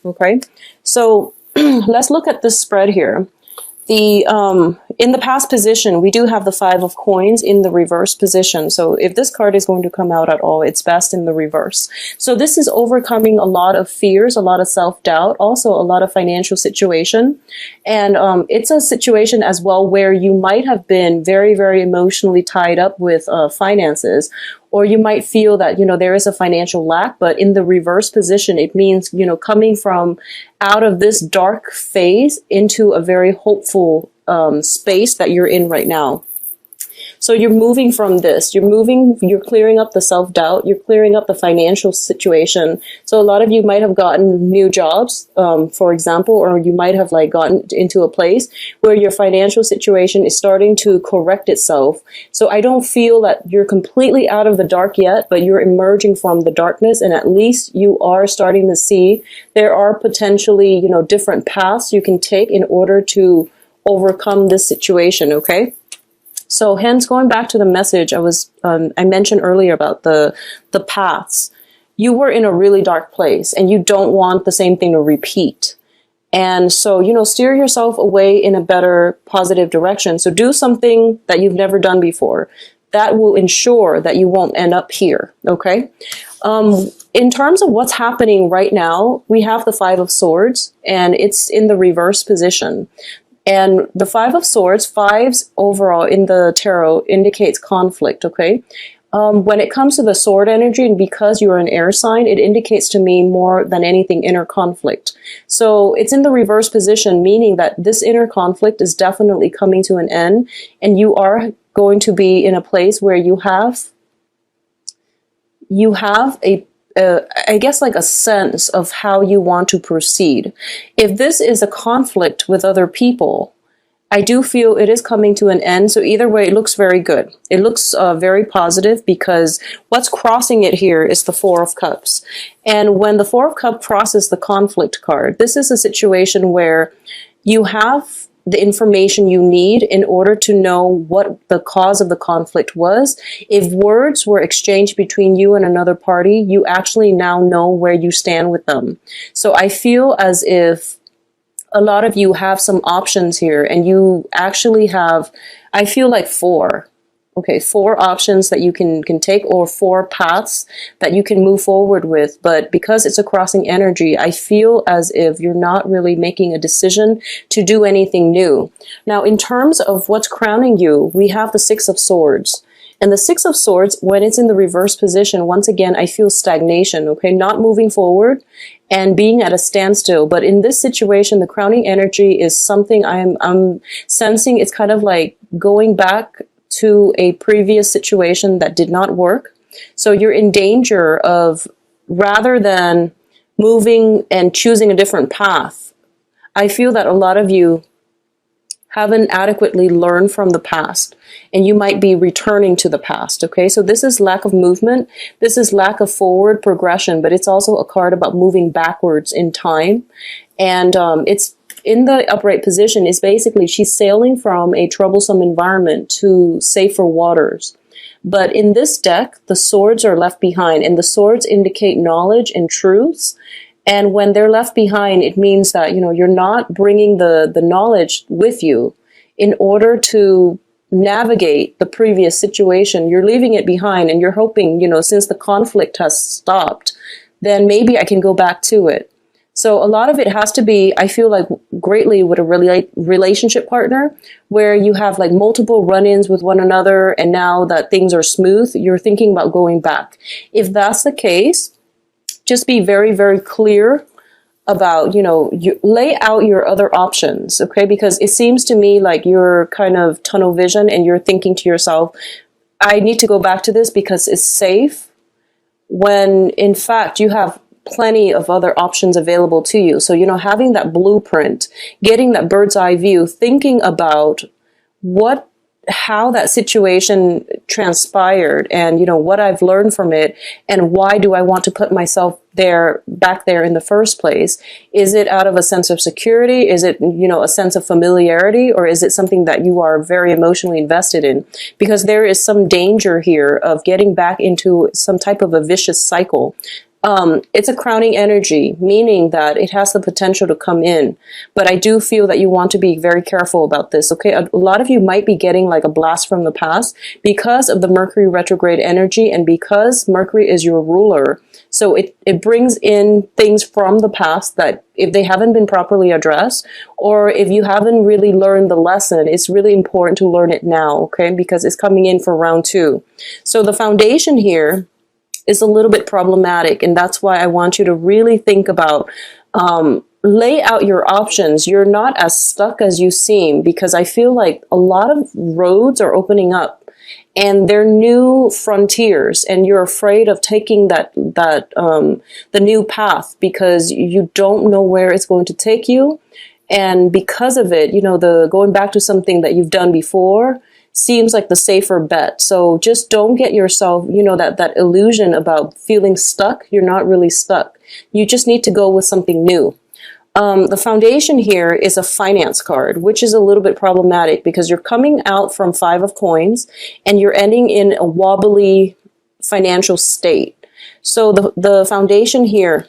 Okay, so let's look at this spread here. The in the past position, we do have the 5 of coins in the reverse position. So if this card is going to come out at all, it's best in the reverse. So this is overcoming a lot of fears, a lot of self-doubt, also a lot of financial situation. And it's a situation as well where you might have been very, very emotionally tied up with finances, or you might feel that, there is a financial lack, but in the reverse position, it means, coming from out of this dark phase into a very hopeful space that you're in right now. So you're moving from this, you're clearing up the self-doubt, you're clearing up the financial situation. So a lot of you might have gotten new jobs, for example, or you might have gotten into a place where your financial situation is starting to correct itself. So I don't feel that you're completely out of the dark yet, but you're emerging from the darkness, and at least you are starting to see there are potentially, different paths you can take in order to overcome this situation, okay? So hence, going back to the message I mentioned earlier about the paths, you were in a really dark place and you don't want the same thing to repeat. And so, steer yourself away in a better positive direction. So do something that you've never done before. That will ensure that you won't end up here, okay? In terms of what's happening right now, we have the 5 of Swords and it's in the reverse position. And the 5 of Swords, 5s overall in the tarot indicates conflict, okay? When it comes to the sword energy, and because you're an air sign, it indicates to me more than anything inner conflict. So it's in the reverse position, meaning that this inner conflict is definitely coming to an end, and you are going to be in a place where you have I guess a sense of how you want to proceed. If this is a conflict with other people, I do feel it is coming to an end. So either way, it looks very good. It looks very positive because what's crossing it here is the 4 of Cups. And when the 4 of Cups crosses the conflict card, this is a situation where you have the information you need in order to know what the cause of the conflict was. If words were exchanged between you and another party, you actually now know where you stand with them. So I feel as if a lot of you have some options here, and you actually have, I feel 4. Okay, 4 options that you can take, or 4 paths that you can move forward with. But because it's a crossing energy, I feel as if you're not really making a decision to do anything new. Now, in terms of what's crowning you, we have the 6 of Swords. And the 6 of Swords, when it's in the reverse position, once again, I feel stagnation, okay? Not moving forward and being at a standstill. But in this situation, the crowning energy is something I'm sensing. It's kind of like going back to a previous situation that did not work. So you're in danger of, rather than moving and choosing a different path, I feel that a lot of you haven't adequately learned from the past, and you might be returning to the past, okay? So this is lack of movement, this is lack of forward progression, but it's also a card about moving backwards in time. And it's in the upright position is basically she's sailing from a troublesome environment to safer waters. But in this deck, the swords are left behind, and the swords indicate knowledge and truths. And when they're left behind, it means that, you're not bringing the knowledge with you in order to navigate the previous situation. You're leaving it behind, and you're hoping, since the conflict has stopped, then maybe I can go back to it. So a lot of it has to be, I feel greatly with a relationship partner, where you have multiple run-ins with one another, and now that things are smooth, you're thinking about going back. If that's the case, just be very, very clear about, you lay out your other options, okay? Because it seems to me like you're kind of tunnel vision, and you're thinking to yourself, I need to go back to this because it's safe, when in fact you have plenty of other options available to you. So, having that blueprint, getting that bird's eye view, thinking about how that situation transpired, and, what I've learned from it, and why do I want to put myself back there in the first place? Is it out of a sense of security? Is it, a sense of familiarity? Or is it something that you are very emotionally invested in? Because there is some danger here of getting back into some type of a vicious cycle. It's a crowning energy, meaning that it has the potential to come in. But I do feel that you want to be very careful about this, okay? A lot of you might be getting like a blast from the past because of the Mercury retrograde energy and because Mercury is your ruler. So it brings in things from the past that if they haven't been properly addressed, or if you haven't really learned the lesson, it's really important to learn it now, okay? Because it's coming in for round 2. So the foundation here is a little bit problematic, and that's why I want you to really think about, lay out your options. You're not as stuck as you seem, because I feel like a lot of roads are opening up and they're new frontiers, and you're afraid of taking the new path because you don't know where it's going to take you. And because of it, the going back to something that you've done before seems like the safer bet. So just don't get yourself, that illusion about feeling stuck. You're not really stuck. You just need to go with something new. The foundation here is a finance card, which is a little bit problematic because you're coming out from 5 of coins and you're ending in a wobbly financial state. So the foundation here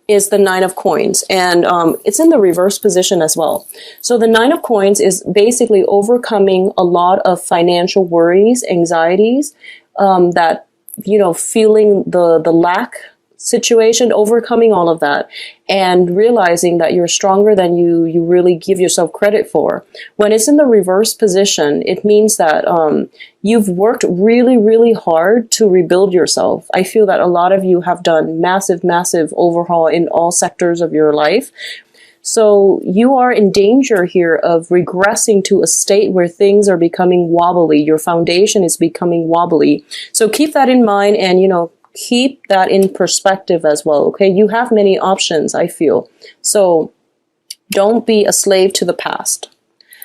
is the 9 of coins, and it's in the reverse position as well. So the 9 of coins is basically overcoming a lot of financial worries, anxieties, that, feeling the lack situation, overcoming all of that, and realizing that you're stronger than you really give yourself credit for. When it's in the reverse position, it means that you've worked really, really hard to rebuild yourself. I feel that a lot of you have done massive, massive overhaul in all sectors of your life. So you are in danger here of regressing to a state where things are becoming wobbly. Your foundation is becoming wobbly. So keep that in mind, and, keep that in perspective as well, okay? You have many options, I feel. So don't be a slave to the past.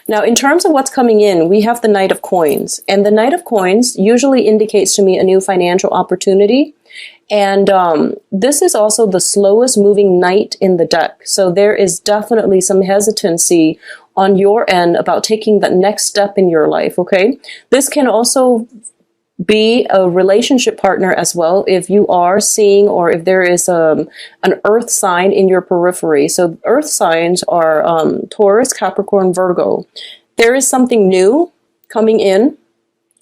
Now, in terms of what's coming in, we have the Knight of Coins. And the Knight of Coins usually indicates to me a new financial opportunity. And this is also the slowest moving knight in the deck. So there is definitely some hesitancy on your end about taking that next step in your life, okay? This can also be a relationship partner as well, if you are seeing, or if there is an earth sign in your periphery. So earth signs are Taurus, Capricorn, Virgo. There is something new coming in.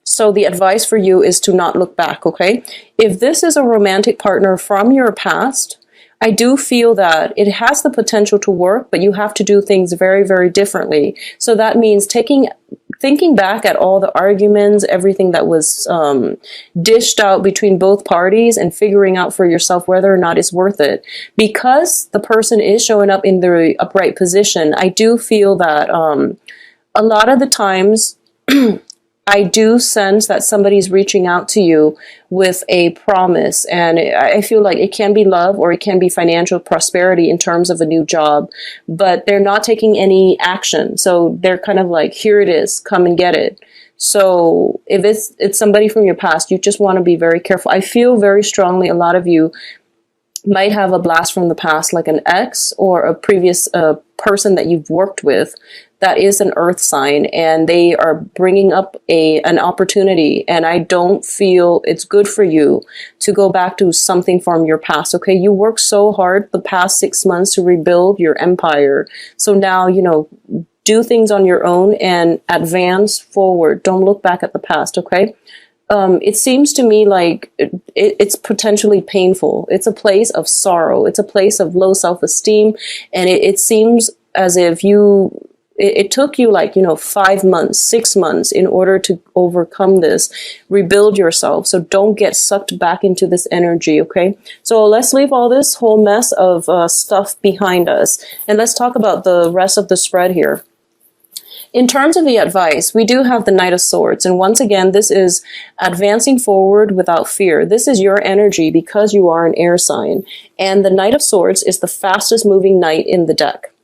So the advice for you is to not look back, okay? If this is a romantic partner from your past, I do feel that it has the potential to work, but you have to do things very, very differently. So that means thinking back at all the arguments, everything that was dished out between both parties, and figuring out for yourself whether or not it's worth it. Because the person is showing up in the upright position, I do feel that a lot of the times I do sense that somebody's reaching out to you with a promise, and I feel like it can be love or it can be financial prosperity in terms of a new job, but they're not taking any action. So they're kind of like, here it is, come and get it. So if it's somebody from your past, you just want to be very careful. I feel very strongly a lot of you might have a blast from the past, like an ex or a previous person that you've worked with that is an earth sign, and they are bringing up an opportunity, and I don't feel it's good for you to go back to something from your past, okay? You worked so hard the past 6 months to rebuild your empire. So now, do things on your own and advance forward. Don't look back at the past, okay? It seems to me like it's potentially painful. It's a place of sorrow. It's a place of low self-esteem. And it seems as if it took you 5 months, 6 months in order to overcome this, rebuild yourself. So don't get sucked back into this energy, okay? So let's leave all this whole mess of stuff behind us. And let's talk about the rest of the spread here. In terms of the advice, we do have the Knight of Swords. And once again, this is advancing forward without fear. This is your energy because you are an air sign. And the Knight of Swords is the fastest moving knight in the deck.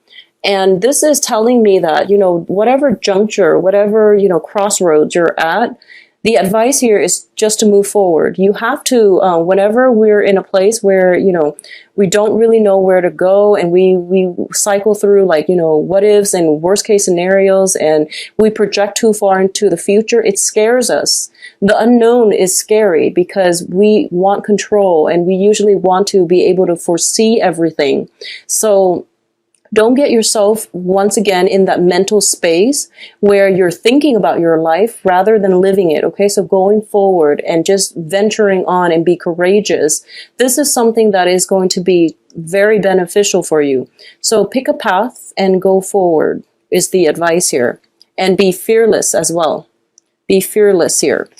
And this is telling me that, whatever juncture, whatever, crossroads you're at, The advice here is just to move forward. You have to, whenever we're in a place where, we don't really know where to go, and we cycle through, like, what ifs and worst case scenarios, and we project too far into the future, it scares us. The unknown is scary because we want control, and we usually want to be able to foresee everything. So don't get yourself once again in that mental space where you're thinking about your life rather than living it. Okay, so going forward and just venturing on and be courageous. This is something that is going to be very beneficial for you. So pick a path and go forward is the advice here. And be fearless as well. Be fearless here.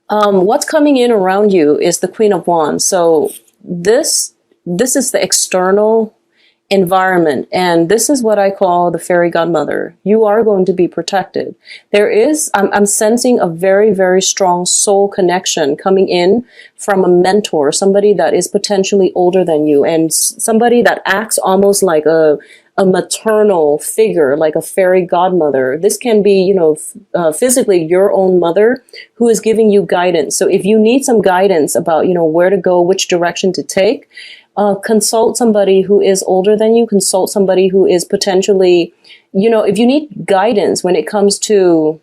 What's coming in around you is the Queen of Wands. So this is the external environment, and this is what I call the fairy godmother. You are going to be protected. I'm sensing a very, very strong soul connection coming in from a mentor, somebody that is potentially older than you, and somebody that acts almost like a maternal figure, like a fairy godmother. This can be, physically your own mother who is giving you guidance. So if you need some guidance about, where to go, which direction to take, consult somebody who is older than you, consult somebody who is potentially, if you need guidance when it comes to,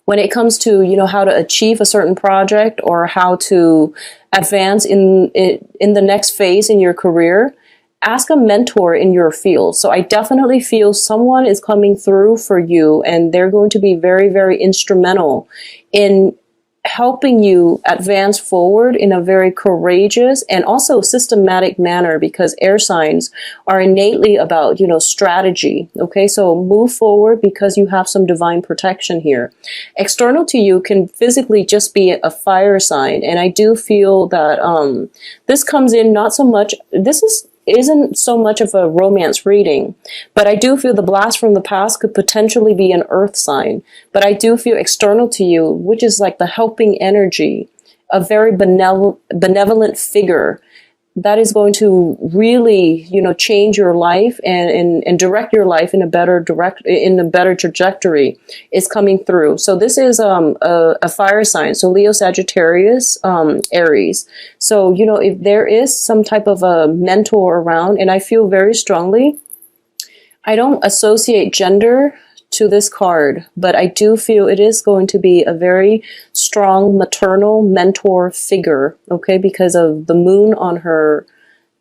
how to achieve a certain project or how to advance in the next phase in your career, ask a mentor in your field. So I definitely feel someone is coming through for you, and they're going to be very, very instrumental in helping you advance forward in a very courageous and also systematic manner, because air signs are innately about, strategy. Okay, so move forward because you have some divine protection here. External to you can physically just be a fire sign, and I do feel that this comes in not so much, isn't so much of a romance reading, but I do feel the blast from the past could potentially be an earth sign. But I do feel external to you, which is like the helping energy, a very benevolent figure that is going to really, change your life and direct your life in a better trajectory is coming through. So this is a fire sign. So Leo, Sagittarius, Aries. So, if there is some type of a mentor around, and I feel very strongly, I don't associate gender to this card, but I do feel it is going to be a very strong maternal mentor figure, okay, because of the moon on her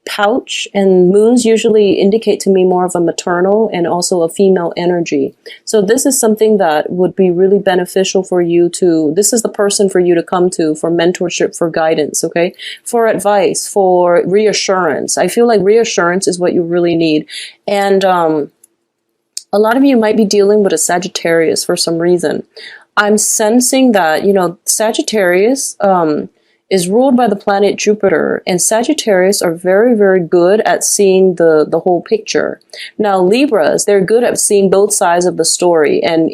pouch, and moons usually indicate to me more of a maternal and also a female energy. So this is something that would be really beneficial for you this is the person for you to come to for mentorship, for guidance, okay, for advice, for reassurance. I feel like reassurance is what you really need. And a lot of you might be dealing with a Sagittarius for some reason. I'm sensing that, Sagittarius is ruled by the planet Jupiter, and Sagittarius are very, very good at seeing the whole picture. Now, Libras, they're good at seeing both sides of the story, and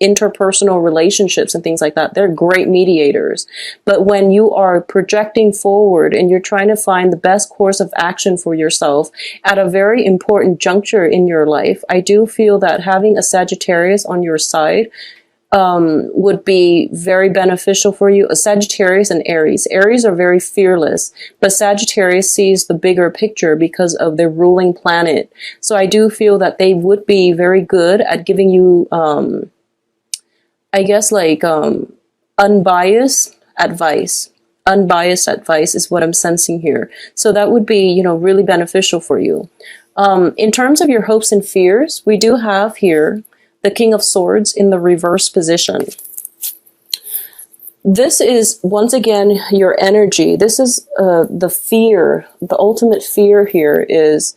interpersonal relationships and things like that. They're great mediators. But when you are projecting forward and you're trying to find the best course of action for yourself at a very important juncture in your life, I do feel that having a Sagittarius on your side would be very beneficial for you. A Sagittarius and Aries. Aries are very fearless, but Sagittarius sees the bigger picture because of their ruling planet. So I do feel that they would be very good at giving you unbiased advice. Unbiased advice is what I'm sensing here. So that would be, really beneficial for you. In terms of your hopes and fears, we do have here the King of Swords in the reverse position. This is, once again, your energy. This is the fear. The ultimate fear here is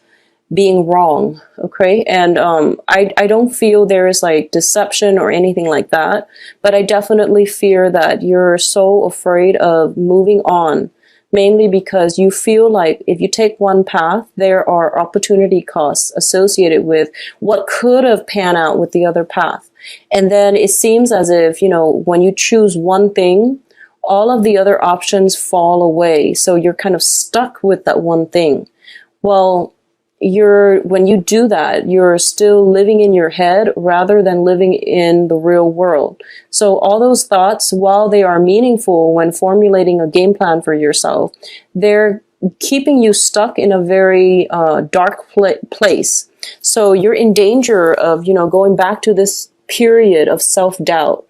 being wrong, okay? And I don't feel there is like deception or anything like that, but I definitely fear that you're so afraid of moving on, mainly because you feel like if you take one path, there are opportunity costs associated with what could have panned out with the other path. And then it seems as if, when you choose one thing, all of the other options fall away. So you're kind of stuck with that one thing. Well, when you do that, you're still living in your head rather than living in the real world. So all those thoughts, while they are meaningful when formulating a game plan for yourself, they're keeping you stuck in a very dark place. So you're in danger of, going back to this period of self-doubt.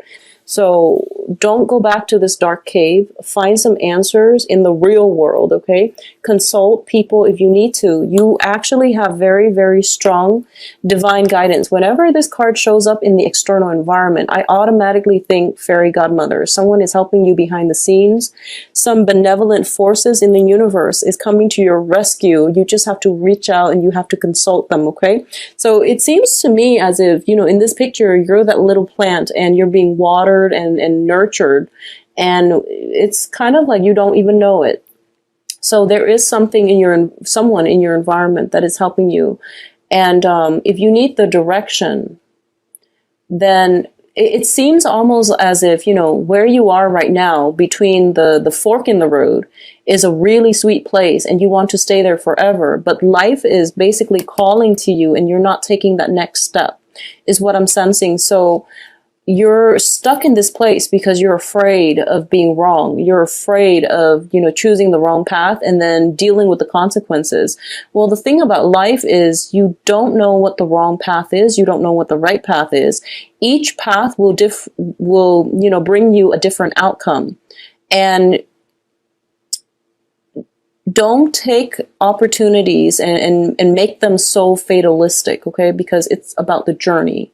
So don't go back to this dark cave. Find some answers in the real world, okay? Consult people if you need to. You actually have very, very strong divine guidance. Whenever this card shows up in the external environment, I automatically think fairy godmother. Someone is helping you behind the scenes. Some benevolent forces in the universe is coming to your rescue. You just have to reach out and you have to consult them, okay? So it seems to me as if, in this picture, you're that little plant and you're being watered and nurtured, and it's kind of like you don't even know it. So there is someone in your environment that is helping you, and if you need the direction, then it seems almost as if where you are right now between the fork in the road is a really sweet place and you want to stay there forever, but life is basically calling to you and you're not taking that next step, is what I'm sensing. So you're stuck in this place because you're afraid of being wrong. You're afraid of, choosing the wrong path and then dealing with the consequences. Well, the thing about life is you don't know what the wrong path is. You don't know what the right path is. Each path will bring you a different outcome. And don't take opportunities and make them so fatalistic, okay? Because it's about the journey.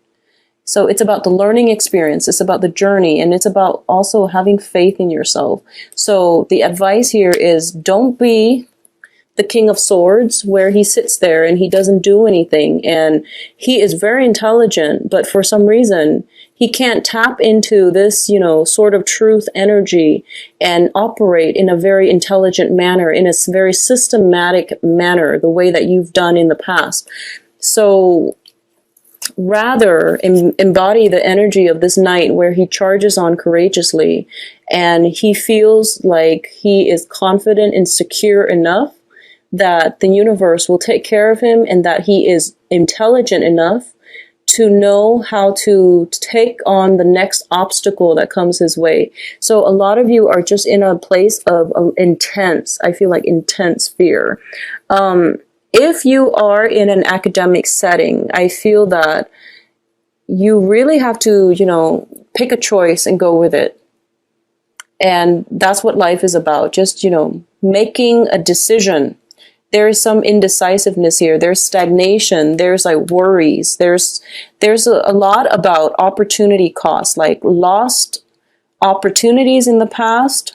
So it's about the learning experience, it's about the journey, and it's about also having faith in yourself. So the advice here is don't be the King of Swords where he sits there and he doesn't do anything. And he is very intelligent, but for some reason he can't tap into this, sort of truth energy and operate in a very intelligent manner, in a very systematic manner, the way that you've done in the past. So rather embody the energy of this knight where he charges on courageously and he feels like he is confident and secure enough that the universe will take care of him and that he is intelligent enough to know how to take on the next obstacle that comes his way. So a lot of you are just in a place of intense fear. If you are in an academic setting, I feel that you really have to, pick a choice and go with it. And that's what life is about. Just, making a decision. There is some indecisiveness here. There's stagnation. There's worries. There's a lot about opportunity cost, like lost opportunities in the past.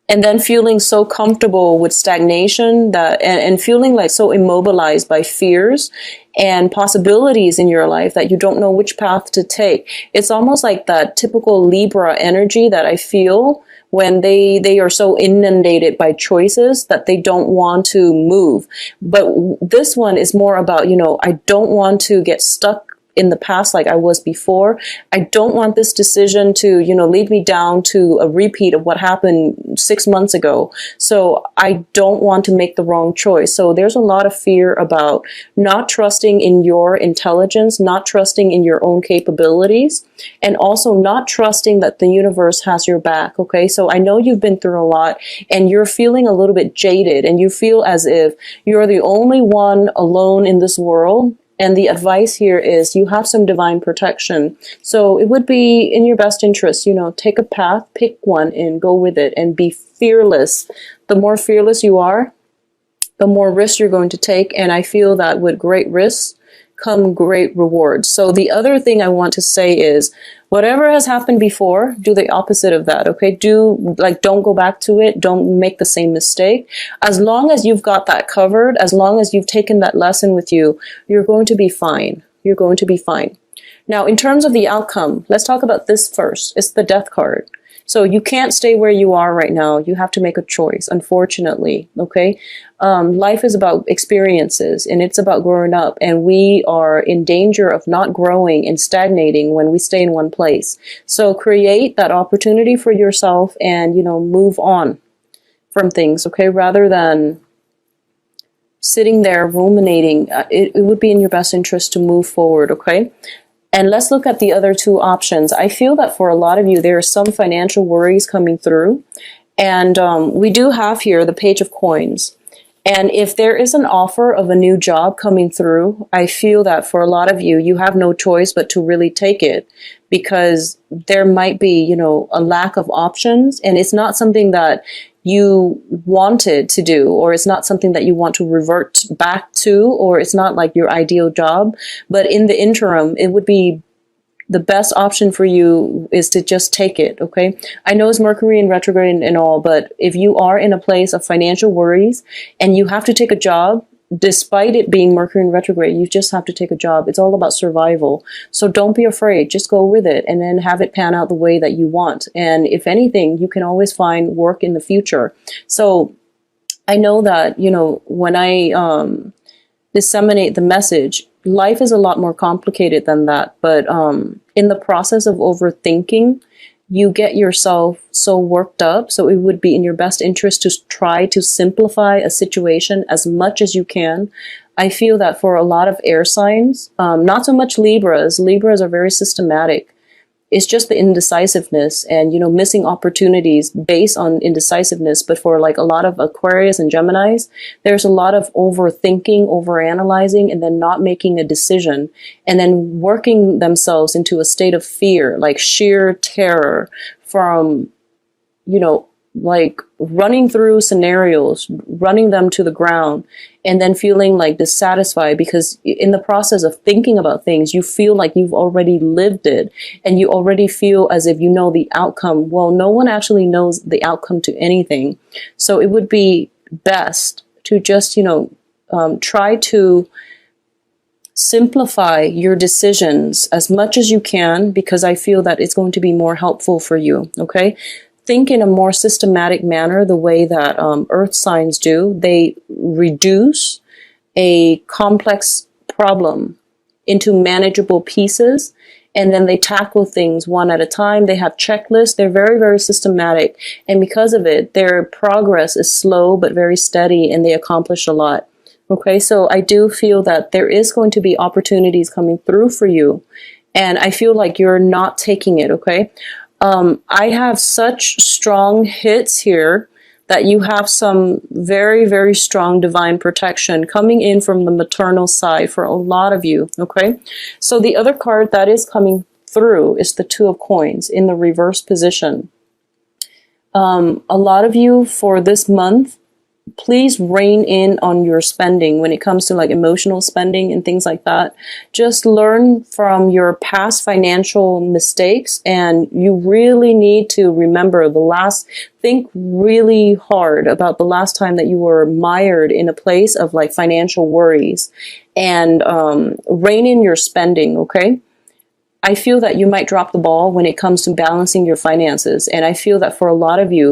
And then feeling so comfortable with stagnation and feeling like so immobilized by fears and possibilities in your life that you don't know which path to take. It's almost like that typical Libra energy that I feel when they are so inundated by choices that they don't want to move. But this one is more about, I don't want to get stuck in the past like I was before. I don't want this decision to, lead me down to a repeat of what happened 6 months ago. So I don't want to make the wrong choice. So there's a lot of fear about not trusting in your intelligence, not trusting in your own capabilities, and also not trusting that the universe has your back. Okay. So I know you've been through a lot and you're feeling a little bit jaded and you feel as if you're the only one alone in this world. And the advice here is you have some divine protection. So it would be in your best interest, take a path, pick one and go with it and be fearless. The more fearless you are, the more risks you're going to take. And I feel that with great risks come great rewards. So the other thing I want to say is whatever has happened before, do the opposite of that. Okay. Don't go back to it. Don't make the same mistake. As long as you've got that covered, as long as you've taken that lesson with you, you're going to be fine. You're going to be fine. Now, in terms of the outcome, let's talk about this first. It's the Death card. So you can't stay where you are right now. You have to make a choice, unfortunately. Okay. Life is about experiences and it's about growing up, and we are in danger of not growing and stagnating when we stay in one place. So create that opportunity for yourself and, move on from things. Okay. Rather than sitting there ruminating, it would be in your best interest to move forward, okay? And let's look at the other two options. I feel that for a lot of you, there are some financial worries coming through. And we do have here the Page of Coins. And if there is an offer of a new job coming through, I feel that for a lot of you, you have no choice but to really take it, because there might be, you know, a lack of options, and it's not something that you wanted to do, or it's not something that you want to revert back to, or it's not like your ideal job. But in the interim, it would be the best option for you is to just take it, okay? I know it's Mercury in retrograde and all, but if you are in a place of financial worries and you have to take a job, despite it being Mercury in retrograde, you just have to take a job. It's all about survival. So don't be afraid. Just go with it and then have it pan out the way that you want. And if anything, you can always find work in the future. So I know that, you know, when I disseminate the message, life is a lot more complicated than that. But in the process of overthinking, you get yourself so worked up. So it would be in your best interest to try to simplify a situation as much as you can. I feel that for a lot of air signs, not so much Libras. Libras are very systematic. It's just the indecisiveness and, you know, missing opportunities based on indecisiveness. But for like a lot of Aquarius and Geminis, there's a lot of overthinking, overanalyzing, and then not making a decision, and then working themselves into a state of fear, like sheer terror from, you know, like running through scenarios, running them to the ground, and then feeling like dissatisfied because in the process of thinking about things, you feel like you've already lived it and you already feel as if you know the outcome. Well, no one actually knows the outcome to anything. So it would be best to just, you know, try to simplify your decisions as much as you can, because I feel that it's going to be more helpful for you. Okay. Think in a more systematic manner, the way that earth signs do. They reduce a complex problem into manageable pieces, and then they tackle things one at a time. They have checklists. They're very, very systematic. And because of it, their progress is slow but very steady, and they accomplish a lot. Okay, so I do feel that there is going to be opportunities coming through for you, and I feel like you're not taking it, okay? I have such strong hits here that you have some very, very strong divine protection coming in from the maternal side for a lot of you, okay? So the other card that is coming through is the Two of Coins in the reverse position. A lot of you for this month, please rein in on your spending when it comes to like emotional spending and things like that. Just learn from your past financial mistakes, and you really need to remember think really hard about the last time that you were mired in a place of like financial worries, and rein in your spending, okay? I feel that you might drop the ball when it comes to balancing your finances, and I feel that for a lot of you,